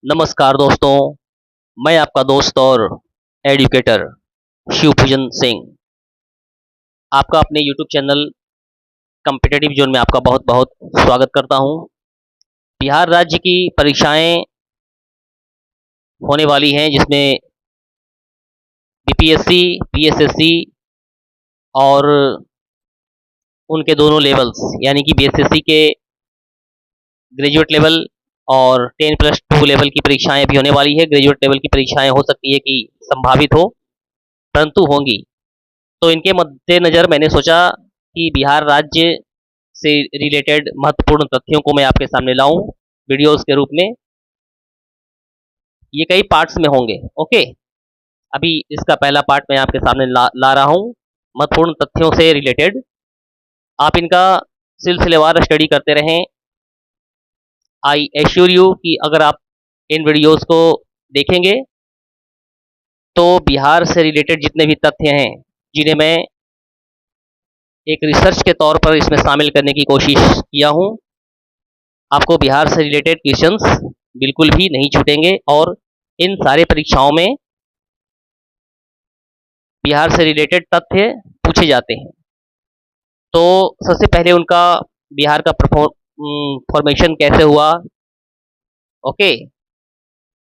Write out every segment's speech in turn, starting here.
नमस्कार दोस्तों, मैं आपका दोस्त और एजुकेटर शिवभूषण सिंह आपका अपने यूट्यूब चैनल कॉम्पिटिटिव जोन में आपका बहुत-बहुत स्वागत करता हूं। बिहार राज्य की परीक्षाएं होने वाली हैं जिसमें बीपीएससी, पीएसएससी और उनके दोनों लेवल्स यानी कि बीएसएससी के ग्रेजुएट लेवल और 10+2 लेवल की परीक्षाएं भी होने वाली है। ग्रेजुएट लेवल की परीक्षाएं हो सकती है कि संभावित हो, परंतु होंगी। तो इनके मद्देनज़र मैंने सोचा कि बिहार राज्य से रिलेटेड महत्वपूर्ण तथ्यों को मैं आपके सामने लाऊं वीडियोस के रूप में। ये कई पार्ट्स में होंगे। ओके, अभी इसका पहला पार्ट मैं आपके सामने ला रहा हूं महत्वपूर्ण तथ्यों से रिलेटेड। आप इनका सिलसिलेवार स्टडी करते रहें। आई एश्योर यू कि अगर आप इन वीडियोस को देखेंगे तो बिहार से रिलेटेड जितने भी तथ्य हैं जिन्हें मैं एक रिसर्च के तौर पर इसमें शामिल करने की कोशिश किया हूं, आपको बिहार से रिलेटेड क्वेश्चंस बिल्कुल भी नहीं छूटेंगे और इन सारे परीक्षाओं में बिहार से रिलेटेड तथ्य पूछे जाते हैं। तो सबसे पहले उनका बिहार का फॉर्मेशन कैसे हुआ, ओके,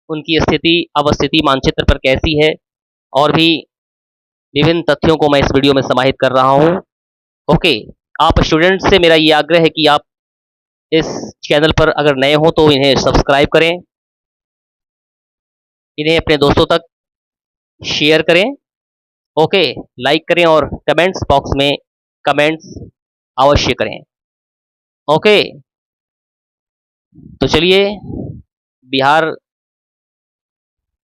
उनकी स्थिति अवस्थिति मानचित्र पर कैसी है और भी विभिन्न तथ्यों को मैं इस वीडियो में समाहित कर रहा हूं। ओके, आप स्टूडेंट्स से मेरा ये आग्रह है कि आप इस चैनल पर अगर नए हो तो इन्हें सब्सक्राइब करें, इन्हें अपने दोस्तों तक शेयर करें, ओके, लाइक करें और कमेंट्स बॉक्स में कमेंट्स अवश्य करें। ओके, तो चलिए बिहार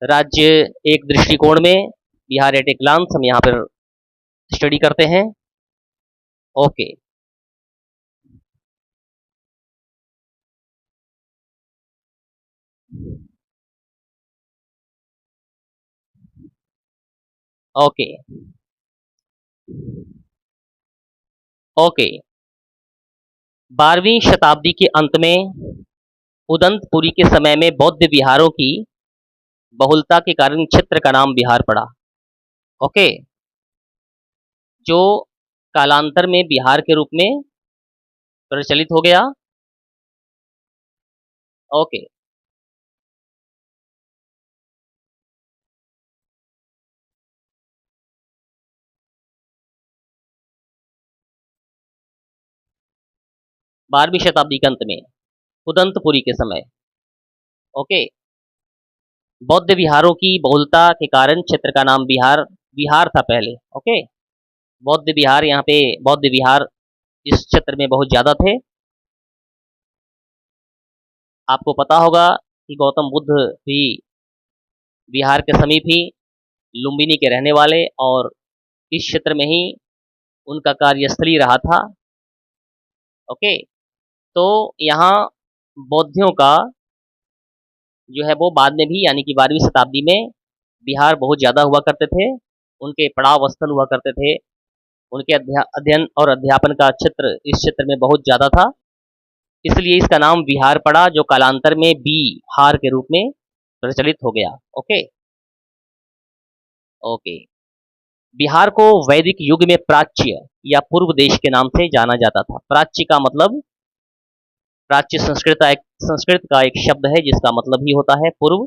राज्य एक दृष्टिकोण में, बिहार एट ए ग्लांस हम यहाँ पर स्टडी करते हैं। ओके, ओके, ओके, 12वीं शताब्दी के अंत में उदंतपुरी के समय में बौद्ध विहारों की बहुलता के कारण क्षेत्र का नाम बिहार पड़ा। ओके, जो कालांतर में बिहार के रूप में प्रचलित हो गया। ओके, 12वीं शताब्दी के अंत में उदंतपुरी के समय, ओके, बौद्ध विहारों की बहुलता के कारण क्षेत्र का नाम बिहार था पहले। ओके, बौद्ध विहार, यहाँ पे बौद्ध विहार इस क्षेत्र में बहुत ज़्यादा थे। आपको पता होगा कि गौतम बुद्ध भी बिहार के समीप ही लुम्बिनी के रहने वाले और इस क्षेत्र में ही उनका कार्यस्थली रहा था। ओके, तो यहाँ बौद्धियों का जो है वो बाद में भी यानी कि 12वीं शताब्दी में बिहार बहुत ज़्यादा हुआ करते थे, उनके पड़ाव स्थल हुआ करते थे, उनके अध्ययन और अध्यापन का क्षेत्र इस क्षेत्र में बहुत ज़्यादा था, इसलिए इसका नाम बिहार पड़ा जो कालांतर में बिहार के रूप में प्रचलित हो गया। ओके, ओके, बिहार को वैदिक युग में प्राच्य या पूर्व देश के नाम से जाना जाता था। प्राच्य का मतलब, प्राच्य संस्कृत का एक शब्द है जिसका मतलब ही होता है पूर्व।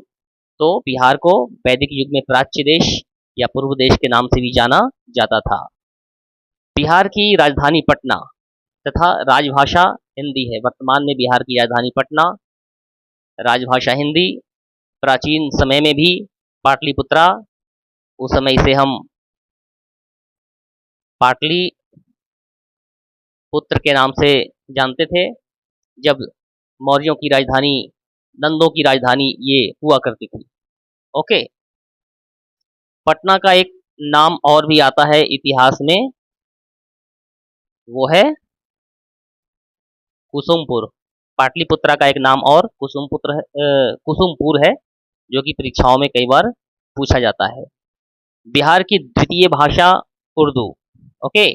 तो बिहार को वैदिक युग में प्राच्य देश या पूर्व देश के नाम से भी जाना जाता था। बिहार की राजधानी पटना तथा राजभाषा हिंदी है। वर्तमान में बिहार की राजधानी पटना, राजभाषा हिंदी। प्राचीन समय में भी पाटलिपुत्रा, उस समय इसे हम पाटलिपुत्र के नाम से जानते थे, जब मौर्यों की राजधानी, नंदों की राजधानी ये हुआ करती थी। ओके, पटना का एक नाम और भी आता है इतिहास में, वो है कुसुमपुर। पाटलिपुत्रा का एक नाम और कुसुमपुर है जो कि परीक्षाओं में कई बार पूछा जाता है। बिहार की द्वितीय भाषा Urdu. Okay,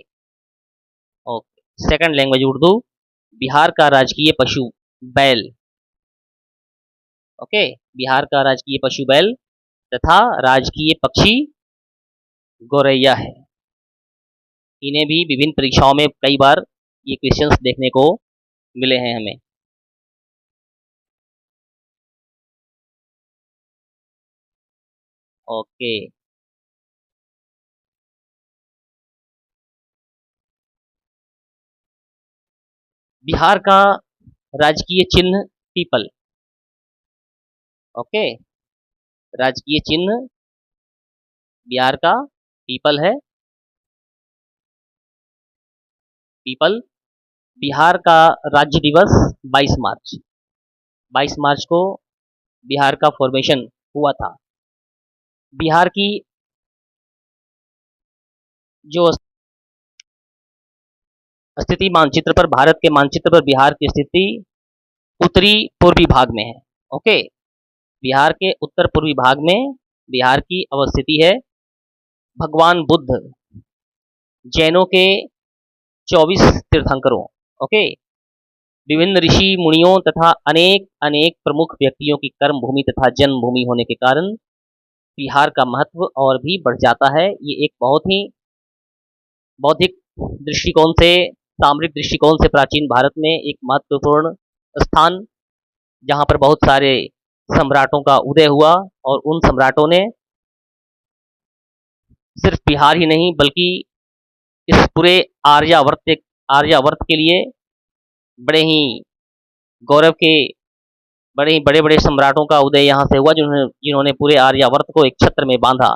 okay, second language Urdu. Bihar का राजकीय पशु बैल। ओके, बिहार का राजकीय पशु बैल तथा राजकीय पक्षी गौरैया है। इन्हें भी विभिन्न परीक्षाओं में कई बार ये क्वेश्चंस देखने को मिले हैं हमें। ओके, बिहार का राजकीय चिन्ह पीपल। ओके, राजकीय चिन्ह बिहार का पीपल है। पीपल। बिहार का राज्य दिवस 22 मार्च। 22 मार्च को बिहार का फॉर्मेशन हुआ था। बिहार की जो स्थिति मानचित्र पर, भारत के मानचित्र पर बिहार की स्थिति उत्तरी पूर्वी भाग में है। ओके, बिहार के उत्तर पूर्वी भाग में बिहार की अवस्थिति है। भगवान बुद्ध, जैनों के 24 तीर्थंकरों, ओके, विभिन्न ऋषि मुनियों तथा अनेक अनेक प्रमुख व्यक्तियों की कर्म भूमि तथा जन्म भूमि होने के कारण बिहार का महत्व और भी बढ़ जाता है। ये एक बहुत ही बौद्धिक दृष्टिकोण से, सामरिक दृष्टिकोण से प्राचीन भारत में एक महत्वपूर्ण स्थान, जहाँ पर बहुत सारे सम्राटों का उदय हुआ और उन सम्राटों ने सिर्फ बिहार ही नहीं बल्कि इस पूरे आर्यावर्त के लिए बड़े ही गौरव के, बड़े ही बड़े बड़े सम्राटों का उदय यहाँ से हुआ, जिन्होंने पूरे आर्यावर्त को एक छत्र में बांधा,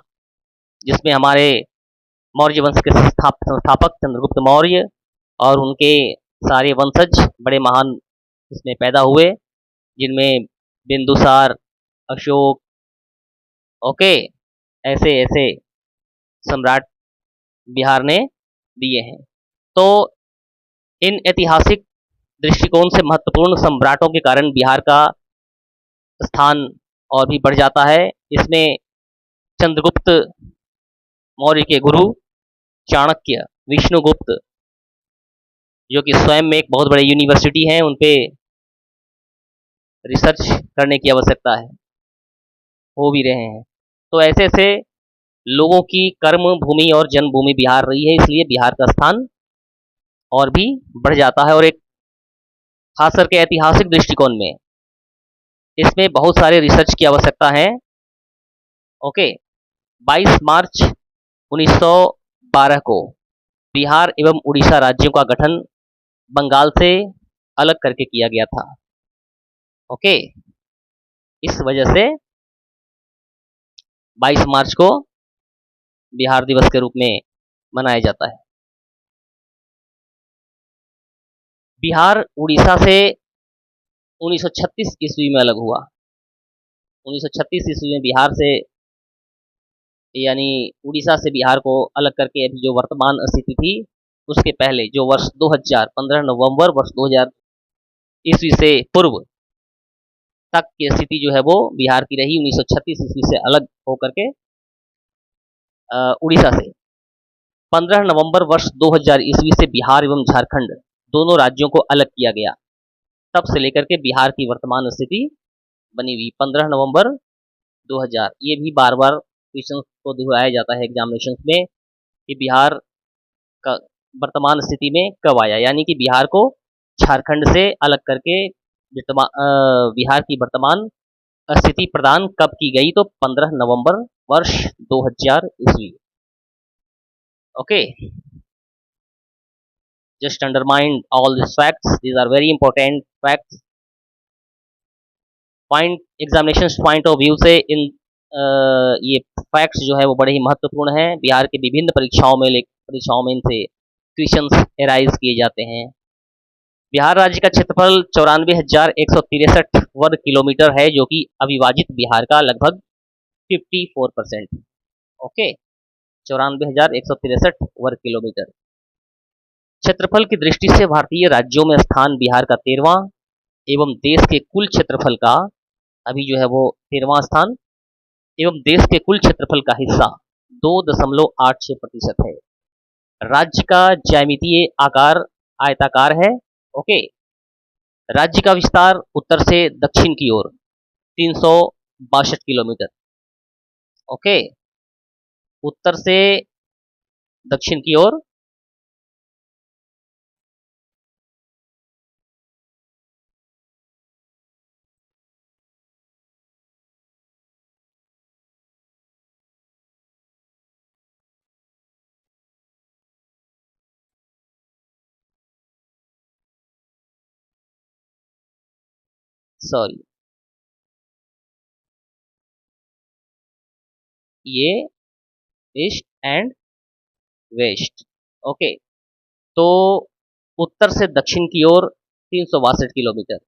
जिसमें हमारे मौर्य वंश के संस्थापक चंद्रगुप्त मौर्य और उनके सारे वंशज बड़े महान इसमें पैदा हुए, जिनमें बिंदुसार, अशोक, ओके, ऐसे ऐसे सम्राट बिहार ने दिए हैं। तो इन ऐतिहासिक दृष्टिकोण से महत्वपूर्ण सम्राटों के कारण बिहार का स्थान और भी बढ़ जाता है। इसमें चंद्रगुप्त मौर्य के गुरु चाणक्य, विष्णुगुप्त, जो कि स्वयं में एक बहुत बड़े यूनिवर्सिटी हैं, उन पे रिसर्च करने की आवश्यकता है, हो भी रहे हैं। तो ऐसे ऐसे लोगों की कर्म भूमि और जन्मभूमि बिहार रही है, इसलिए बिहार का स्थान और भी बढ़ जाता है। और एक खास करके ऐतिहासिक दृष्टिकोण में इसमें बहुत सारे रिसर्च की आवश्यकता है। ओके, 22 मार्च 1912 को बिहार एवं उड़ीसा राज्यों का गठन बंगाल से अलग करके किया गया था। ओके, इस वजह से 22 मार्च को बिहार दिवस के रूप में मनाया जाता है। बिहार उड़ीसा से 1936 ईस्वी में अलग हुआ। 1936 ईस्वी में बिहार से, यानी उड़ीसा से बिहार को अलग करके अभी जो वर्तमान स्थिति थी, उसके पहले जो वर्ष 2000, 15 नवंबर वर्ष 2000 ईस्वी से पूर्व तक की स्थिति जो है वो बिहार की रही। 1936 ईस्वी से अलग होकर के उड़ीसा से 15 नवंबर वर्ष 2000 ईस्वी से बिहार एवं झारखंड दोनों राज्यों को अलग किया गया। तब से लेकर के बिहार की वर्तमान स्थिति बनी हुई 15 नवंबर 2000। ये भी बार बार क्वेश्चन को दोहराया जाता है एग्जामिनेशन में कि बिहार का वर्तमान स्थिति में कब आया, यानी कि बिहार को झारखंड से अलग करके बिहार की वर्तमान स्थिति प्रदान कब की गई, तो 15 नवंबर वर्ष 2000 ईस्वी। Okay, just undermine all these facts, these are very important facts। Point examination point of view से इन ये फैक्ट्स जो है वो बड़े ही महत्वपूर्ण हैं। बिहार के विभिन्न परीक्षाओं में इनसे क्वेश्चंस एराइज किए जाते हैं। बिहार राज्य का क्षेत्रफल 94,163 वर्ग किलोमीटर है, जो कि अविभाजित बिहार का लगभग 54%। ओके, 94,163 वर्ग किलोमीटर। क्षेत्रफल की दृष्टि से भारतीय राज्यों में स्थान बिहार का 13वां एवं देश के कुल क्षेत्रफल का अभी जो है वो 13वां स्थान एवं देश के कुल क्षेत्रफल का हिस्सा 2.86% है। राज्य का ज्यामितीय आकार आयताकार है। ओके, राज्य का विस्तार उत्तर से दक्षिण की ओर किलोमीटर। ओके, उत्तर से दक्षिण की ओर सॉरी, ये ईस्ट एंड वेस्ट। ओके, तो उत्तर से दक्षिण की ओर 362 किलोमीटर,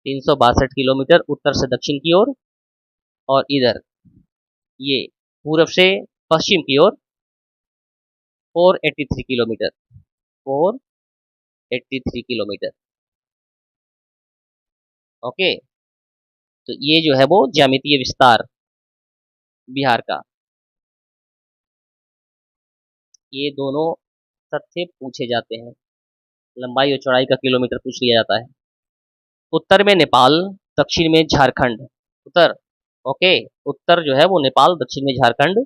362 किलोमीटर उत्तर से दक्षिण की ओर। और इधर ये पूरब से पश्चिम की ओर 483 किलोमीटर, 483 किलोमीटर। ओके, तो ये जो है वो ज्यामितीय विस्तार बिहार का, ये दोनों तथ्य पूछे जाते हैं। लंबाई और चौड़ाई का किलोमीटर पूछ लिया जाता है। उत्तर में नेपाल, दक्षिण में झारखंड। उत्तर, ओके, उत्तर जो है वो नेपाल, दक्षिण में झारखंड,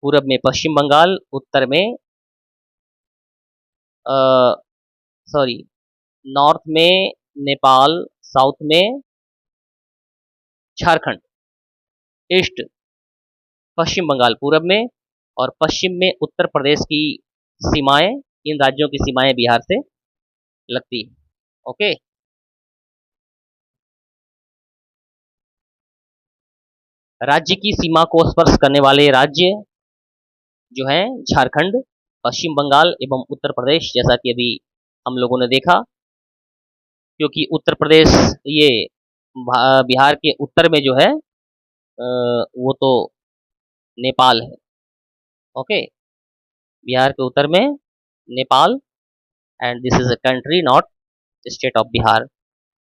पूरब में पश्चिम बंगाल, उत्तर में सॉरी, नॉर्थ में नेपाल, साउथ में झारखंड, ईस्ट पश्चिम बंगाल पूरब में, और पश्चिम में उत्तर प्रदेश की सीमाएं, इन राज्यों की सीमाएं बिहार से लगती है। ओके, राज्य की सीमा को स्पर्श करने वाले राज्य जो हैं झारखंड, पश्चिम बंगाल एवं उत्तर प्रदेश, जैसा कि अभी हम लोगों ने देखा। क्योंकि उत्तर प्रदेश ये बिहार के उत्तर में जो है वो तो नेपाल है। ओके, बिहार के उत्तर में Nepal, and this is a country not state of Bihar.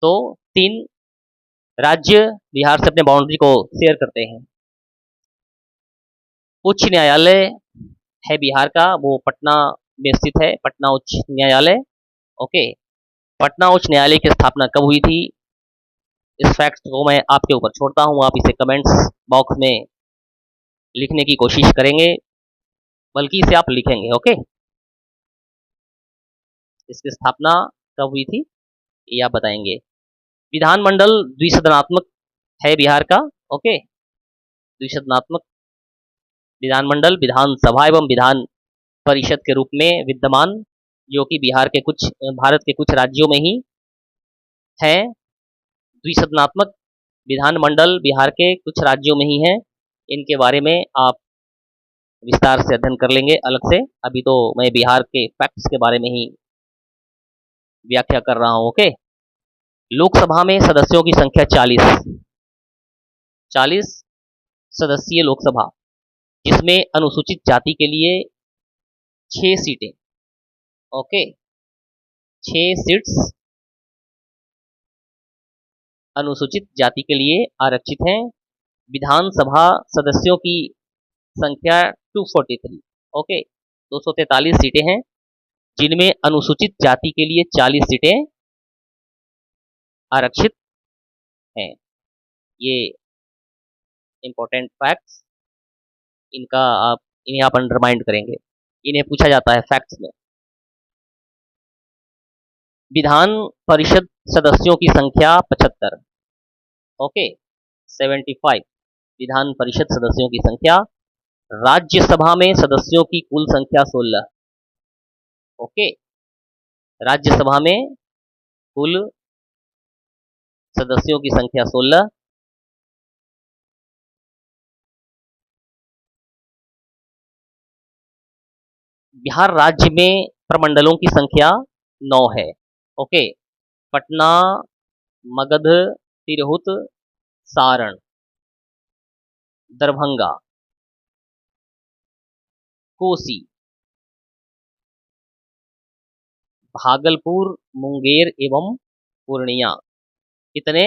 तो 3 राज्य बिहार से अपने बाउंड्री को शेयर करते हैं। उच्च न्यायालय है बिहार का, वो पटना में स्थित है, पटना उच्च न्यायालय। ओके, पटना उच्च न्यायालय की स्थापना कब हुई थी, इस फैक्ट को मैं आपके ऊपर छोड़ता हूँ। आप इसे कमेंट्स बॉक्स में लिखने की कोशिश करेंगे, बल्कि इसे आप लिखेंगे। ओके, इसकी स्थापना कब हुई थी ये आप बताएंगे। विधानमंडल द्विसदनात्मक है बिहार का। ओके, द्विसदनात्मक विधानमंडल, विधानसभा एवं विधान परिषद के रूप में विद्यमान, जो कि बिहार के कुछ, भारत के कुछ राज्यों में ही है। द्विसदनात्मक विधानमंडल बिहार के कुछ राज्यों में ही है। इनके बारे में आप विस्तार से अध्ययन कर लेंगे अलग से। अभी तो मैं बिहार के फैक्ट्स के बारे में ही व्याख्या कर रहा हूँ। ओके, लोकसभा में सदस्यों की संख्या 40 सदस्यीय लोकसभा, जिसमें अनुसूचित जाति के लिए 6 सीटें। ओके, 6 सीट्स अनुसूचित जाति के लिए आरक्षित हैं। विधानसभा सदस्यों की संख्या 243। ओके, 243 सीटें हैं, जिनमें अनुसूचित जाति के लिए 40 सीटें आरक्षित हैं। ये इंपॉर्टेंट फैक्ट्स, इनका आप इन्हें आप अंडरमाइन करेंगे, इन्हें पूछा जाता है फैक्ट्स में। विधान परिषद सदस्यों की संख्या 75। ओके, 75 विधान परिषद सदस्यों की संख्या। राज्यसभा में सदस्यों की कुल संख्या 16। ओके, राज्यसभा में कुल सदस्यों की संख्या 16। बिहार राज्य में प्रमंडलों की संख्या 9 है। ओके, पटना, मगध, तिरहुत, सारण, दरभंगा, कोसी, भागलपुर, मुंगेर एवं पूर्णिया, कितने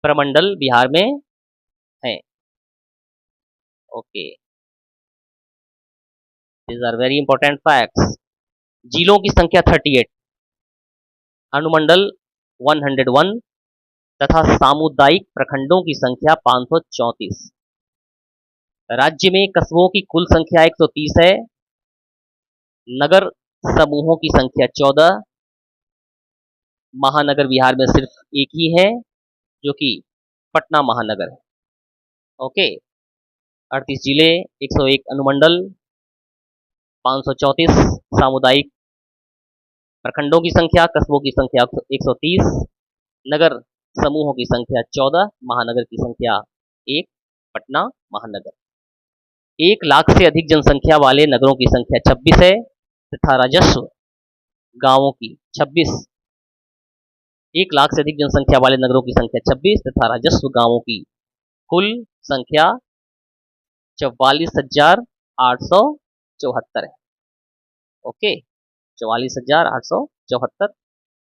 प्रमंडल बिहार में हैं। Okay, these are very important facts. जिलों की संख्या 38, अनुमंडल 101, तथा सामुदायिक प्रखंडों की संख्या 534। राज्य में कस्बों की कुल संख्या 130 है। नगर समूहों की संख्या 14। महानगर बिहार में सिर्फ एक ही है जो कि पटना महानगर है। ओके, 38 जिले, 101 अनुमंडल, 534 सामुदायिक प्रखंडों की संख्या, कस्बों की संख्या 130, नगर समूहों की संख्या 14, महानगर की संख्या 1, पटना महानगर। 1 लाख से अधिक जनसंख्या वाले नगरों की संख्या 26 है तथा राजस्व गांवों की 26। 1 लाख से अधिक जनसंख्या वाले नगरों की संख्या 26 तथा राजस्व गांवों की कुल संख्या 44,874 है। ओके, 44,874।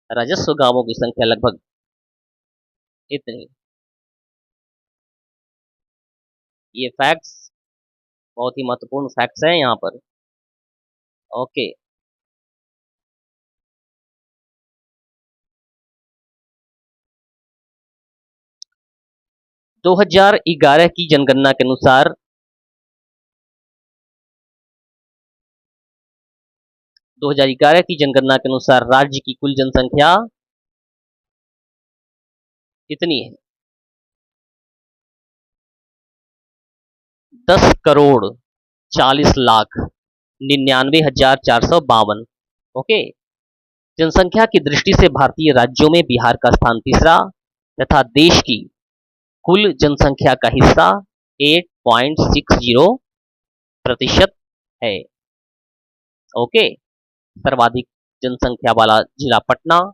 राजस्व गांवों की संख्या लगभग इतनी। ये फैक्ट्स बहुत ही महत्वपूर्ण फैक्ट्स हैं यहाँ पर। ओके, दो 2011 की जनगणना के अनुसार 2011 की जनगणना के अनुसार राज्य की कुल जनसंख्या इतनी है, 10,40,99,452। ओके, जनसंख्या की दृष्टि से भारतीय राज्यों में बिहार का स्थान तीसरा तथा देश की कुल जनसंख्या का हिस्सा 8.60% है। ओके, सर्वाधिक जनसंख्या वाला जिला पटना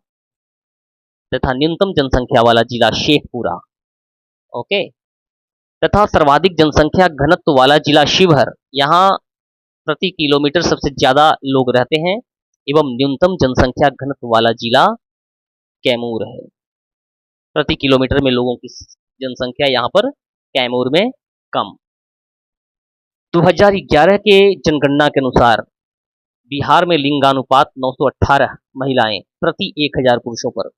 तथा न्यूनतम जनसंख्या वाला जिला शेखपुरा। ओके, तथा सर्वाधिक जनसंख्या घनत्व वाला जिला शिवहर। यहाँ प्रति किलोमीटर सबसे ज्यादा लोग रहते हैं एवं न्यूनतम जनसंख्या घनत्व वाला जिला कैमूर है। प्रति किलोमीटर में लोगों की जनसंख्या यहाँ पर कैमूर में कम। 2011 के जनगणना के अनुसार बिहार में लिंगानुपात 918 महिलाएं प्रति 1000 पुरुषों पर।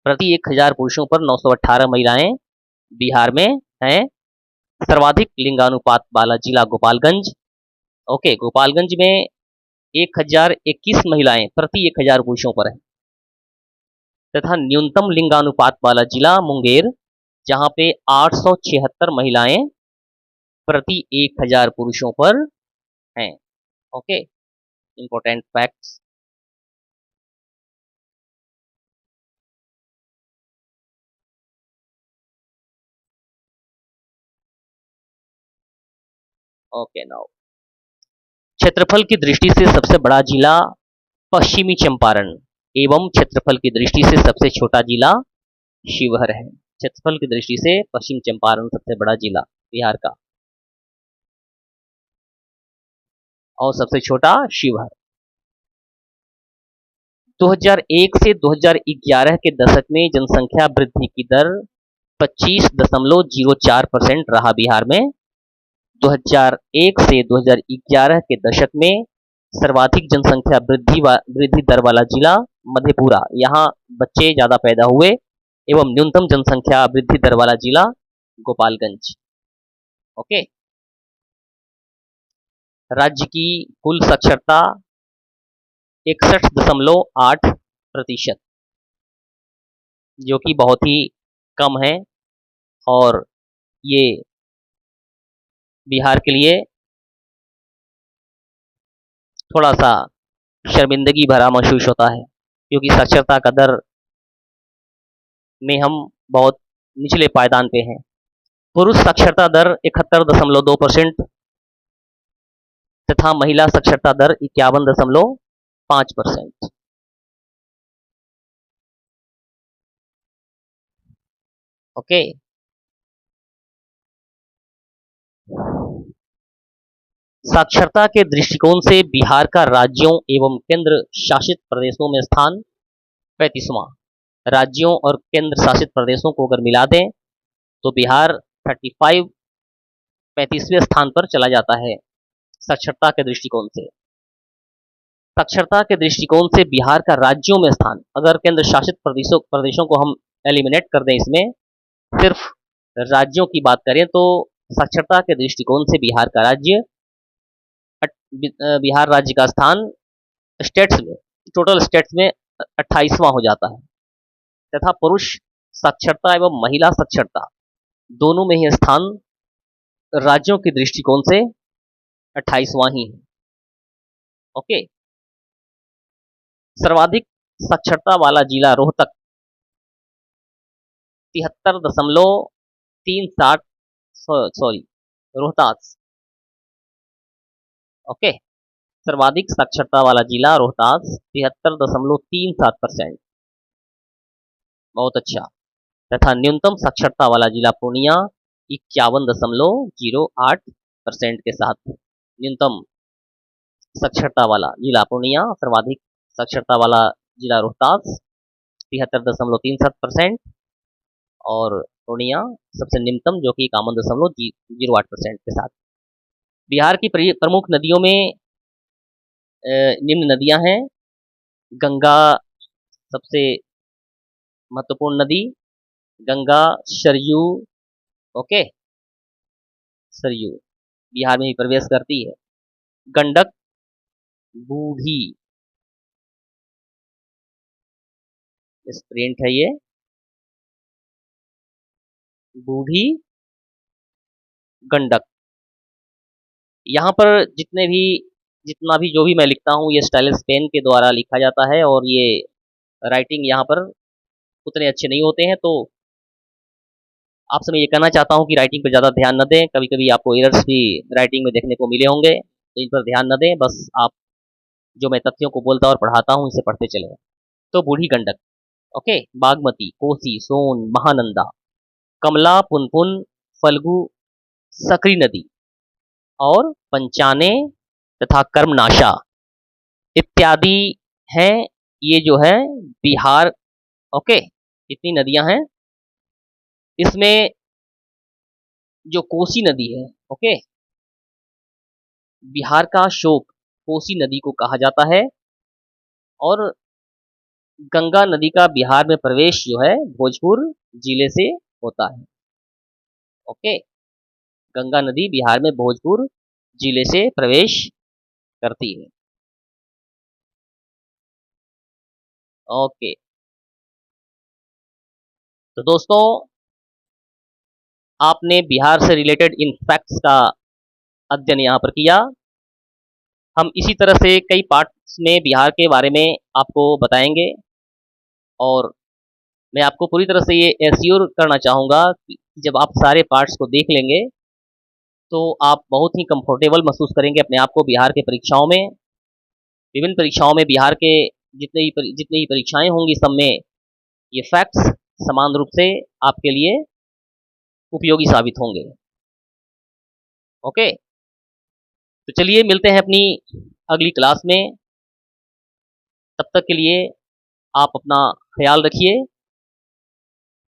प्रति 1000 पुरुषों पर 918 महिलाएं बिहार में हैं। सर्वाधिक लिंगानुपात वाला जिला गोपालगंज। ओके, गोपालगंज में 1021 महिलाएं प्रति 1000 पुरुषों पर है तथा न्यूनतम लिंगानुपात वाला जिला मुंगेर, जहां पे 876 महिलाएं प्रति 1000 पुरुषों पर हैं। Okay, important facts. Okay, now क्षेत्रफल की दृष्टि से सबसे बड़ा जिला पश्चिमी चंपारण एवं क्षेत्रफल की दृष्टि से सबसे छोटा जिला शिवहर है। क्षेत्रफल की दृष्टि से पश्चिम चंपारण सबसे बड़ा जिला बिहार का और सबसे छोटा शिवहर। 2001 से 2011 के दशक में जनसंख्या वृद्धि की दर 25.04% रहा बिहार में। 2001 से 2011 के दशक में सर्वाधिक जनसंख्या वृद्धि दर वाला जिला मधेपुरा, यहाँ बच्चे ज्यादा पैदा हुए, एवं न्यूनतम जनसंख्या वृद्धि दर वाला जिला गोपालगंज। ओके, राज्य की कुल साक्षरता 61.8%, जो कि बहुत ही कम है और ये बिहार के लिए थोड़ा सा शर्मिंदगी भरा महसूस होता है, क्योंकि साक्षरता का दर में हम बहुत निचले पायदान पे हैं। पुरुष साक्षरता दर 71.2% तथा महिला साक्षरता दर 51.5%। ओके, साक्षरता के दृष्टिकोण से बिहार का राज्यों एवं केंद्र शासित प्रदेशों में स्थान 35वां। राज्यों और केंद्र शासित प्रदेशों को अगर मिला दें तो बिहार 35वें स्थान पर चला जाता है साक्षरता के दृष्टिकोण से। साक्षरता के दृष्टिकोण से बिहार का राज्यों में स्थान, अगर केंद्र शासित प्रदेशों को हम एलिमिनेट कर दें, इसमें सिर्फ राज्यों की बात करें तो साक्षरता के दृष्टिकोण से बिहार राज्य का स्थान स्टेट्स में, टोटल स्टेट्स में 28वां हो जाता है, तथा पुरुष साक्षरता एवं महिला साक्षरता दोनों में ही स्थान राज्यों के दृष्टिकोण से 28वां ही है। ओके, सर्वाधिक साक्षरता वाला जिला रोहतक 73.37, सॉरी रोहतास। ओके, सर्वाधिक साक्षरता वाला जिला रोहतास 73.37%, बहुत अच्छा। तथा न्यूनतम साक्षरता वाला जिला पूर्णिया 51.08% के साथ न्यूनतम साक्षरता वाला जिला पूर्णिया, सर्वाधिक साक्षरता वाला जिला रोहतास 73.37% और पूर्णिया सबसे निम्नतम जो कि 51.08% के साथ। बिहार की प्रमुख नदियों में निम्न नदियां हैं। गंगा सबसे महत्वपूर्ण नदी, गंगा, सरयू, ओके, सरयू बिहार में ही प्रवेश करती है। गंडक, बूढ़ी, प्रिंट है ये, बूढ़ी गंडक। यहाँ पर जितना भी जो भी मैं लिखता हूँ ये स्टाइलस पेन के द्वारा लिखा जाता है और ये राइटिंग यहाँ पर उतने अच्छे नहीं होते हैं, तो आपसे मैं ये कहना चाहता हूँ कि राइटिंग पर ज़्यादा ध्यान न दें। कभी कभी आपको एरर्स भी राइटिंग में देखने को मिले होंगे, तो इन पर ध्यान न दें, बस आप जो मैं तथ्यों को बोलता और पढ़ाता हूँ इसे पढ़ते चले। तो बूढ़ी गंडक, ओके, बागमती, कोसी, सोन, महानंदा, कमला, पुनपुन, फल्गु, सकरी नदी और पंचाने तथा कर्मनाशा इत्यादि हैं। ये जो है बिहार, ओके, इतनी नदियां हैं। इसमें जो कोसी नदी है, ओके, बिहार का शोक कोसी नदी को कहा जाता है और गंगा नदी का बिहार में प्रवेश जो है भोजपुर जिले से होता है। ओके, गंगा नदी बिहार में भोजपुर जिले से प्रवेश करती है। ओके, तो दोस्तों आपने बिहार से रिलेटेड इन फैक्ट्स का अध्ययन यहाँ पर किया। हम इसी तरह से कई पार्ट्स में बिहार के बारे में आपको बताएंगे और मैं आपको पूरी तरह से ये एश्योर करना चाहूँगा कि जब आप सारे पार्ट्स को देख लेंगे तो आप बहुत ही कंफर्टेबल महसूस करेंगे अपने आप को बिहार के परीक्षाओं में। विभिन्न परीक्षाओं में बिहार के जितनी ही परीक्षाएं होंगी, सब में ये फैक्ट्स समान रूप से आपके लिए उपयोगी साबित होंगे। ओके, तो चलिए मिलते हैं अपनी अगली क्लास में। तब तक के लिए आप अपना ख्याल रखिए।